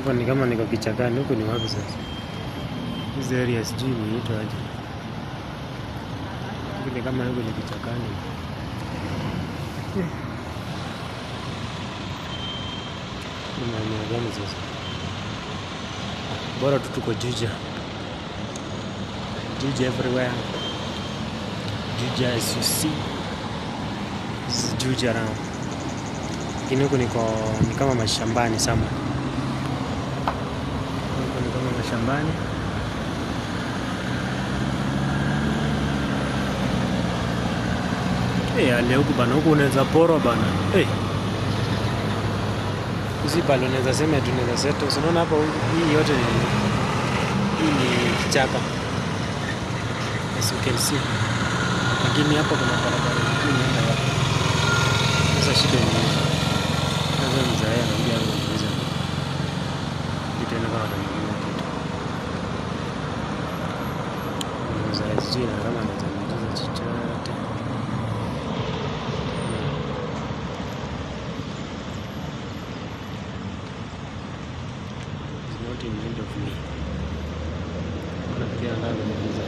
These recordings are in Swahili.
Hapa ni kama niko kichakani. Huku ni wapi sasa? Hizi area sijui niitwa aje. Huku ni kama huku ni kichakani. Ni maeneo gani sasa? Bora tu tuko Juja. Juja everywhere. Juja as you see. This is Juja around. Lakini huku ni kama mashambani sama. Huku ni kama mashambani. Ale huku bana, huku unaweza porwa bana. Hizi pale unaweza sema tunaweza seto. Unaona hapa hii yote ni kichaka. As you can see. Lakini hapa kuna barabara inaenda wapi? Sasa shida ni kaza mzaaya na ndio hapo unaweza. Kitendo kama tunajua kitu. Mzaaya sijui na kama anataka chochote. Not in need of me. Kuna pia ndani niuliza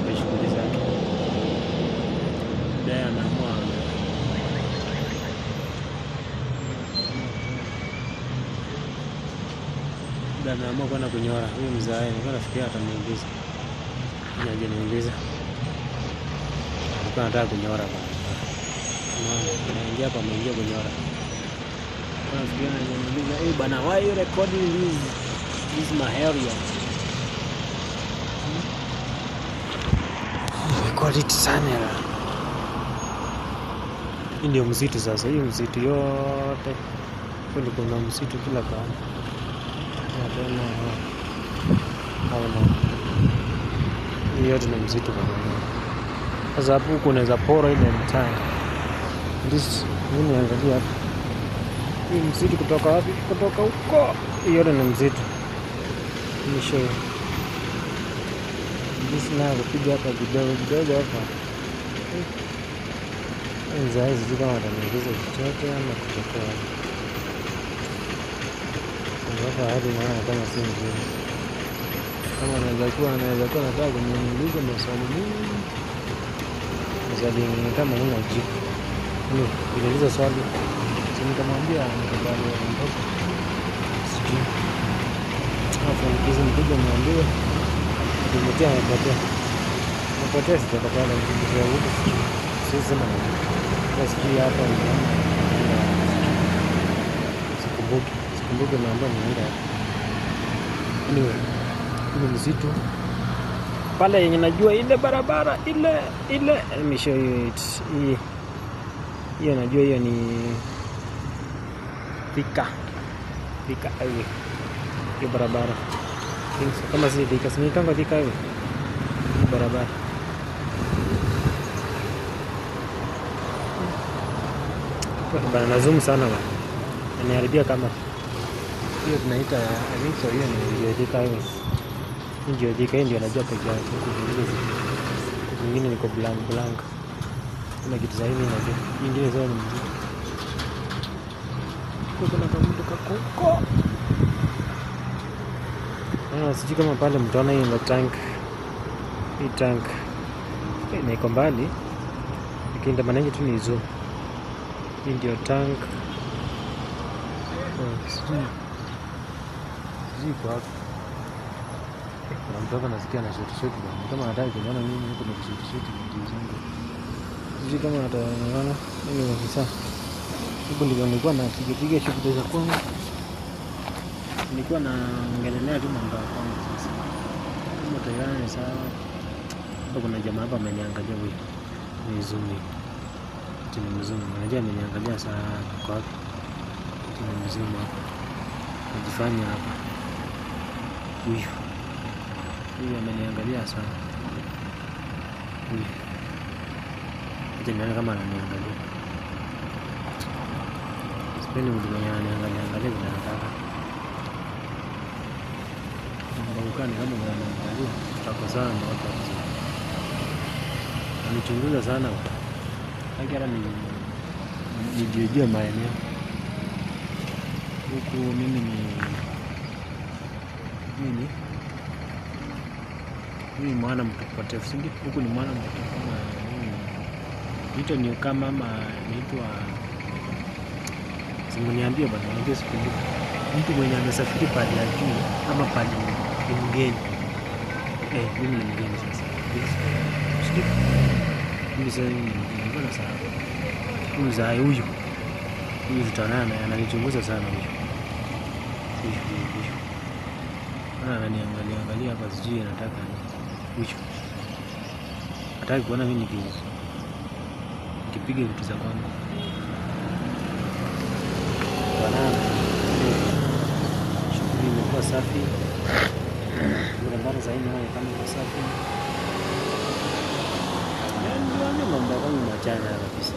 ndio shughuli zake. Ndio anaamua. Ndio anaamua kwenda kunyora. Huyu mzae nilikuwa nafikiria ataniuliza. Nje niuliza. Alikuwa anataka kunyora bana. Anaingia hapa ameingia kunyora. Nafikiria ananiuliza, bana, why you recording this my area? Record it sana. Hii ndio msitu sasa, hii msitu yote. Kuna msitu kila kona. Tena haona. Hii yote ni msitu kwa pamoja. Sasa hapo unaweza pora ile mtaa. Mimi niangalia hapa. Hii msitu kutoka wapi? Kutoka huko. Hii yote ni msitu. Nisho. Hizi na kupiga hapa kidogo hapa. Nzai hizi kama wataniingiza chochote ama kutoka wapi. Hapa hadi naona kama si mzuri. Kama anaweza kuwa nataka kuniuliza maswali mengi. Maswali kama huna jibu. Niuliza swali. Nikamwambia nikubali mtoto. Sijui. Hapo nikizi mpiga mwambie. Nimetia napotea. Napotea sitapata na kuja huko. Sisi na sijui hapa ni. Sikumbuki naomba nienda. Anyway, ni msitu. Pale yenye najua ile barabara ile let me show you it. Hiyo najua hiyo ni Thika highway. Hiyo barabara. Kama si Thika, si nitango Thika highway. Hiyo barabara. Bana na zoom sana bana. Niharibia kamera. Hiyo tunaita I think so, hiyo ni Thika highway. Ndio Thika ndio najua pekee yake. Nyingine niko blank. Kuna kitu za hivi najua. Nyingine zao ni mzuri. Kuna kamutu kakuko. Sijui kama pale mtaona hii ndo tank. Hii tank na iko mbali. Ikienda manenye tu ni zoom. Hii ndio tank. Sijui kwa hapa. Kuna mtu hapa nasikia na shoot bwana. Kama hataki kuona mimi huko na shoot video zangu. Sijui kama ataona mimi ni ofisa. Huko ndio nilikuwa napiga shughuli za kwangu. Nilikuwa naongelelea tu mambo ya kwangu sasa. Kama tayari sawa. Hapo kuna jamaa hapa ameniangalia wewe. Ni zumi. Ni mzungu. Unajua ameniangalia sana kwa wapi? Ni mzungu hapa. Najifanya hapa. Huyu ameniangalia sana. Acha nione kama ananiangalia. Sipendi mtu mwenye ananiangalia bila nataka. Mbona kama ananiangalia tutakosana na watu wazima. Nichunguza sana. Hata nijue maeneo. huku mimi ni mwana mpotevu, si ndio? Huku ni mwana mpotevu kama niitwa ni kama ama niitwa simuniambie bwana, niambie sikumbuki. Mtu mwenye amesafiri pale ya juu ama pale ni mgeni. Mimi ni mgeni sasa. Sio? Mimi sasa mbona sana. Huyu za huyu tutaonana, ananichunguza sana huyu. Ananiangalia hapa, sijui anataka huyu. Hataki kuona mimi nikipiga vitu za kwangu. Shughuli imekuwa safi. Barabara za aina kama iko safi. Ndio mambo yangu machana kabisa.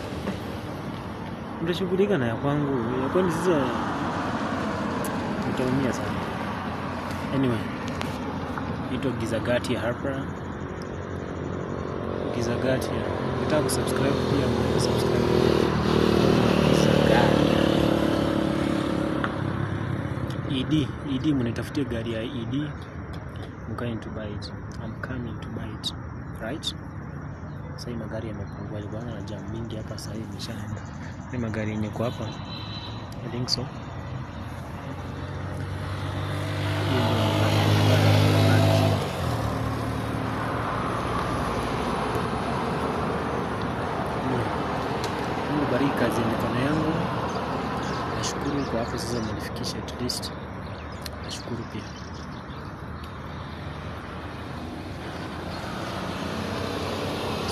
Mtashughulika na ya kwangu. Ya kwani sasa utaumia sana. Anyway, ito Gizagati Harper. Gizagati. Ukitaka kusubscribe pia subscribe. Gizagati. ED mnitafutie gari ya ED. I'm coming to buy it. Right? Sasa hii magari yamepungua, ilikuwa na jam mingi hapa, sasa hivi imeshaenda. Ni magari yenye kwa hapa. I think so. Mungu bariki kazi ya mikono yangu. Nashukuru kwa hapo sasa mnifikisha at least. Nashukuru pia.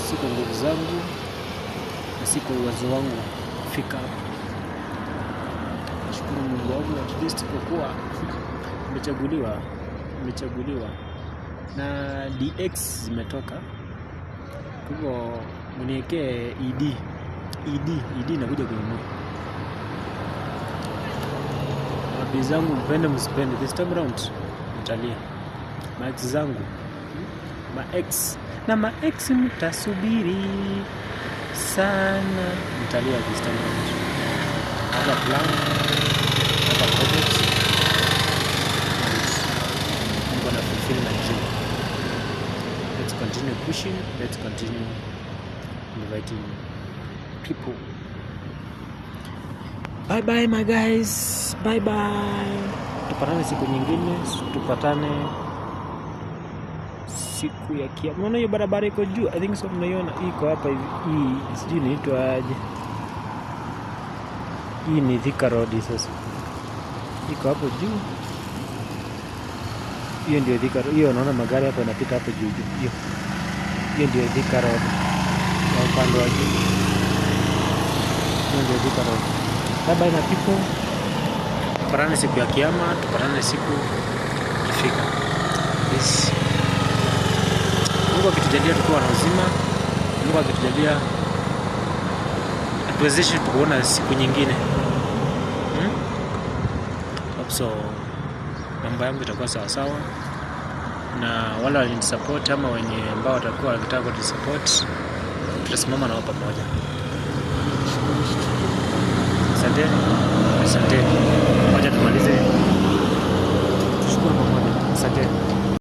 Siku nguvu zangu na siku uwezo wangu kufika hapa. Nashukuru Mungu wangu at least kwa kuwa nimechaguliwa na DX zimetoka. Kwa hivyo mniwekee ED nakuja kununua. Mabi zangu mpende msipende, this time round mtalia. Max zangu ma ex mtasubiri sana, mtalia this time round. Hapa plan, hapa project, I'm gonna fulfill my dream. Let's continue pushing, let's continue inviting people. Bye bye my guys, bye bye. Tupatane siku nyingine, tupatane siku ya Kiama. Unaona hiyo barabara iko juu, I think so, mnaiona iko hapa hivi. Hii sijui inaitwa aje. Hii ni Thika Road sasa. Iko hapo juu. Hiyo ndio Thika Road. Hiyo unaona magari hapo yanapita hapo juu. Hiyo ndio Thika Road. Kwa upande wa juu. Hiyo ndio Thika Road. Bye bye na people. Tupatane siku ya Kiama, tupatane siku ikifika. Yes. Mungu akitujalia tukiwa na uzima, Mungu akitujalia atuwezeshe tukuona siku nyingine. So mambo yangu itakuwa sawa sawa, na wale walinisupport ama wenye ambao watakuwa wakitaka kunisupport, tutasimama nao pamoja. Asante. Ngoja tumalize. Tushukuru pamoja. Asante.